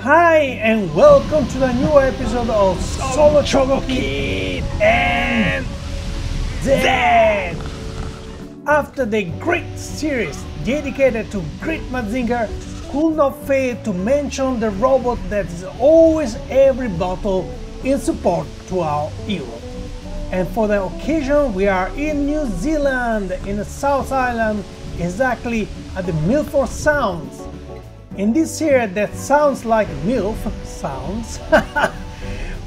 Hi and welcome to the new episode of Solo Chogokin and Dead. After the great series dedicated to great Mazinger, could not fail to mention the robot that is always every battle in support to our hero. And for the occasion we are in New Zealand, in the South Island, exactly at the Milford Sounds. In this series that sounds like MILF sounds,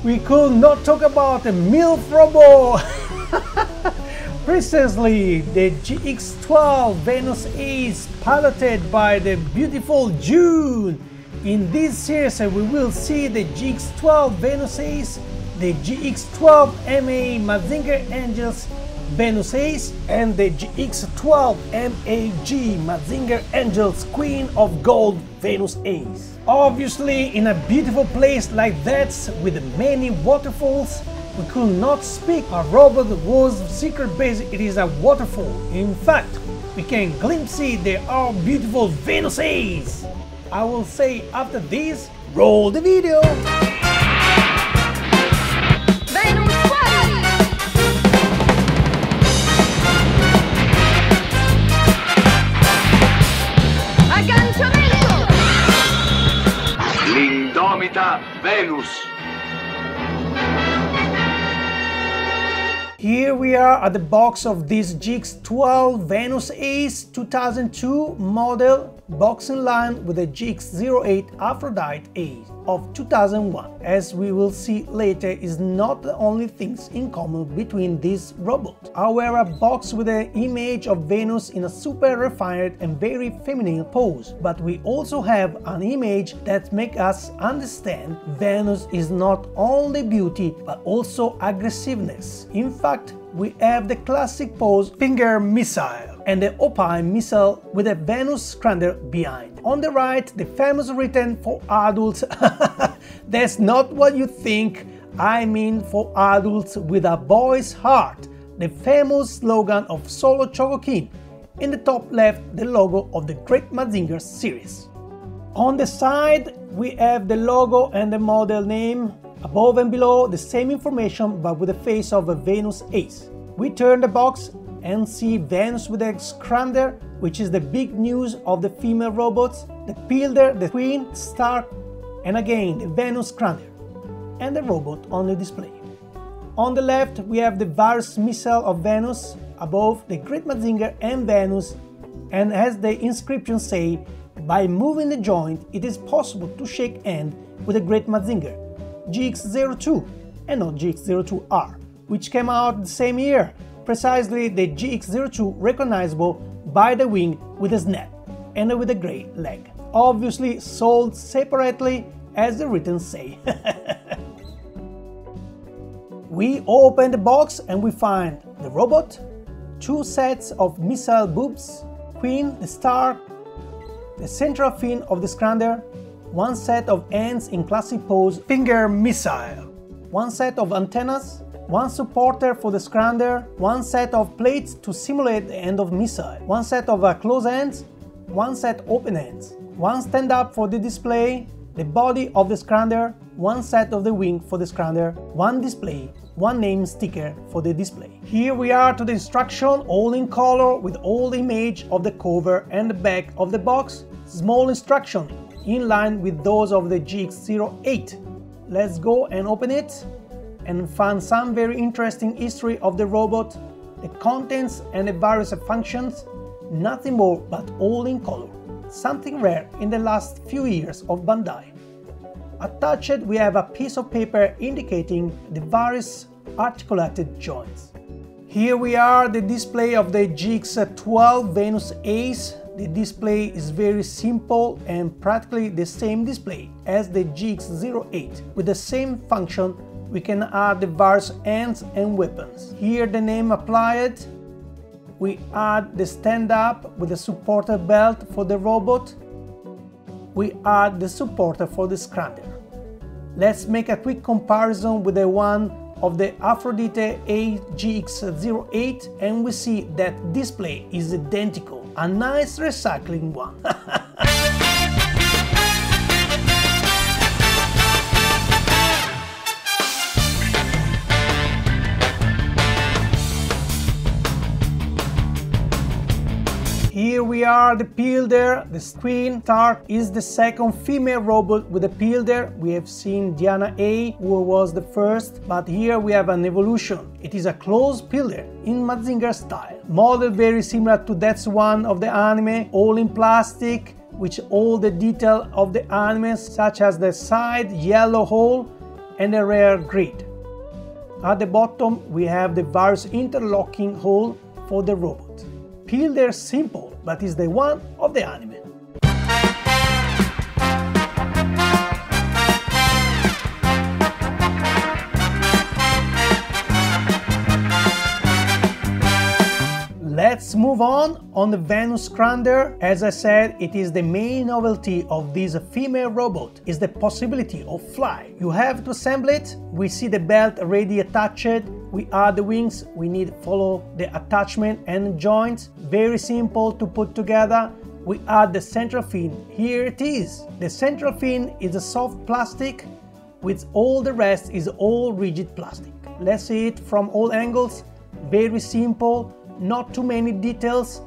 we could not talk about a MILF robot. Precisely, the GX12 Venus Ace, piloted by the beautiful June. In this series we will see the GX12 Venus Ace, the GX12 MA Mazinger Angels Venus Ace, and the GX12 MAG Mazinger Angels Queen of Gold Venus Ace. Obviously, in a beautiful place like that with many waterfalls, we could not speak a robot whose secret base it is a waterfall. In fact, we can glimpse our beautiful Venus Ace. I will say after this, roll the video! Venus. Here we are at the box of this GX12 Venus Ace 2002 model, box in line with the GX08 Aphrodite Ace of 2001. As we will see later, is not the only things in common between these robots. However, a box with the image of Venus in a super refined and very feminine pose. But we also have an image that makes us understand Venus is not only beauty but also aggressiveness. In fact, we have the classic pose finger missile and the opine missile with a Venus crater behind. On the right, the famous written for adults. That's not what you think. I mean for adults with a boy's heart, the famous slogan of Solo Chogokin. In the top left, the logo of the Great Mazinger series. On the side, we have the logo and the model name. Above and below, the same information but with the face of a Venus Ace. We turn the box and see Venus with a crater, which is the big news of the female robots, the Pilder, the Queen, Star, and again the Venus crater, and the robot on the display. On the left we have the various missile of Venus, above the Great Mazinger and Venus, and as the inscription say, by moving the joint it is possible to shake hand with the Great Mazinger, GX02 and not GX02R, which came out the same year. Precisely the GX02 recognizable by the wing with a snap and with a grey leg. Obviously sold separately as the written say. We open the box and we find the robot, two sets of missile boobs, Queen, the Star, the central fin of the crater, one set of ends in classic pose finger missile, one set of antennas, one supporter for the crater, one set of plates to simulate the end of missile, one set of close ends, one set open ends, one stand-up for the display, the body of the crater, one set of the wing for the crater, one display, one name sticker for the display. Here we are to the instruction, all in color with all the image of the cover and the back of the box, small instruction in line with those of the GX08. Let's go and open it and find some very interesting history of the robot, the contents and the various functions, nothing more but all in color, something rare in the last few years of Bandai. Attached we have a piece of paper indicating the various articulated joints. Here we are, the display of the GX12 Venus Ace. The display is very simple and practically the same display as the GX08. With the same function, we can add the various ends and weapons. Here the name applied. We add the stand-up with the supporter belt for the robot. We add the supporter for the crater. Let's make a quick comparison with the one of the Aphrodite GX08 and we see that display is identical. A nice recycling one. Here we are, the Pilder. The Queen Stark is the second female robot with a Pilder. We have seen Diana A, who was the first, but here we have an evolution. It is a closed Pilder in Mazinger style. Model very similar to that one of the anime, all in plastic, with all the detail of the anime, such as the side yellow hole and the rear grid. At the bottom we have the various interlocking hole for the robot. Pilder simple, but is the one of the anime. Let's move on the Venus Crander. As I said, it is the main novelty of this female robot, is the possibility of fly. You have to assemble it. We see the belt already attached. We add the wings. We need to follow the attachment and joints. Very simple to put together. We add the central fin. Here it is. The central fin is a soft plastic, with all the rest is all rigid plastic. Let's see it from all angles. Very simple. Not too many details,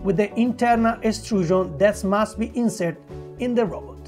with the internal extrusion that must be inserted in the robot.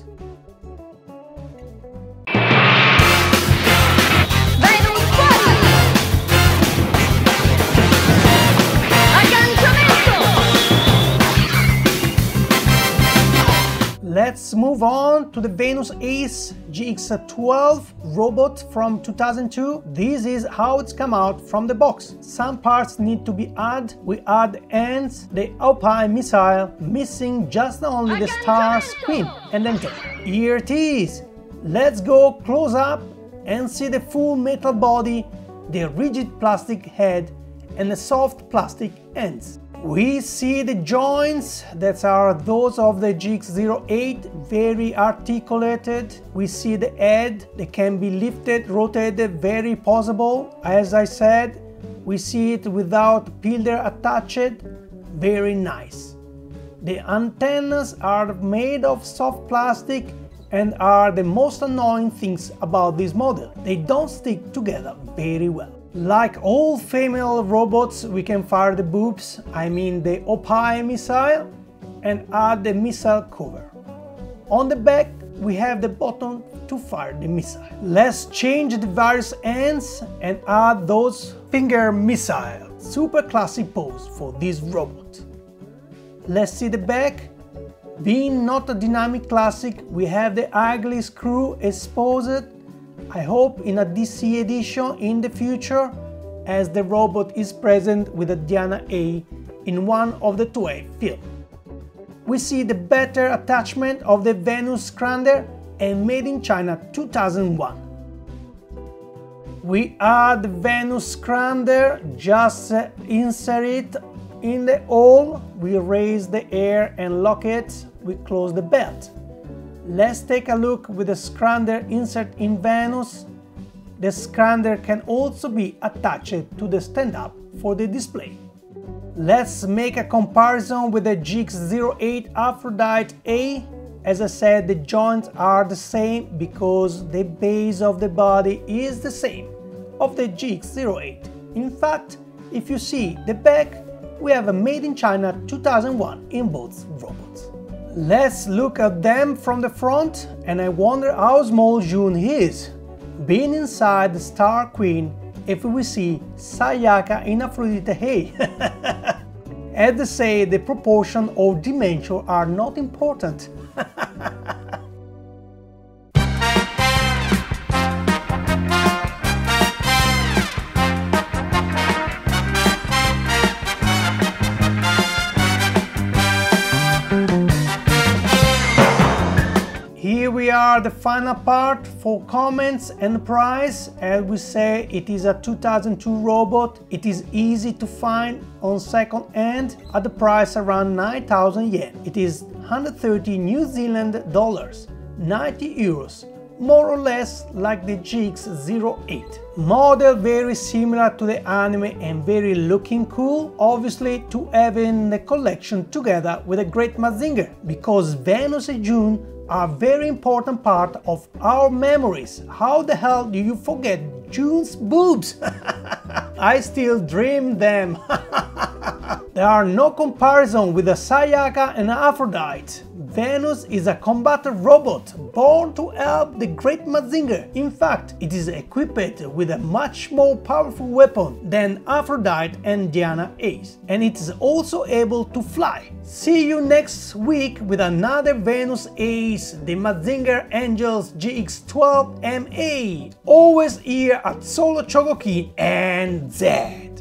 Let's move on to the Venus Ace GX12 robot from 2002. This is how it's come out from the box. Some parts need to be added. We add the ends, the Alpine missile, missing just only the star screen and then tail. Here it is. Let's go close up and see the full metal body, the rigid plastic head and the soft plastic ends. We see the joints that are those of the GX08, very articulated. We see the head that can be lifted, rotated, very possible. As I said, we see it without Pilder attached, very nice. The antennas are made of soft plastic and are the most annoying things about this model. They don't stick together very well. Like all female robots, we can fire the boobs, I mean the Opie missile, and add the missile cover. On the back, we have the button to fire the missile. Let's change the various ends and add those finger missiles. Super classic pose for this robot. Let's see the back. Being not a dynamic classic, we have the ugly screw exposed. I hope in a DC edition in the future, as the robot is present with a Diana A in one of the 2A films. We see the better attachment of the Venus Crander and made in China 2001. We add the Venus Crander, just insert it in the hole, we raise the air and lock it, we close the belt. Let's take a look with the Crander insert in Venus. The Crander can also be attached to the stand-up for the display. Let's make a comparison with the GX08 Aphrodite A. As I said, the joints are the same because the base of the body is the same of the GX08. In fact, if you see the back, we have a made in China 2001 in both robots. Let's look at them from the front, and I wonder how small June is. Being inside the Star Queen, if we see Sayaka in Aphrodite Hey. As they say, the proportion or dimension are not important. Here we are, the final part for comments and price. As we say, it is a 2002 robot. It is easy to find on second hand at the price around 9,000 yen. It is 130 New Zealand dollars, 90 euros, more or less like the GX08. Model very similar to the anime and very looking cool, obviously to have in the collection together with a great Mazinger, because Venus and June are a very important part of our memories. How the hell do you forget June's boobs? I still dream them. There are no comparison with the Sayaka and Aphrodite. Venus is a combat robot born to help the great Mazinger. In fact, it is equipped with a much more powerful weapon than Aphrodite and Diana Ace, and it is also able to fly. See you next week with another Venus Ace, the Mazinger Angels GX12 MA, always here at Solo Chogokin and Z.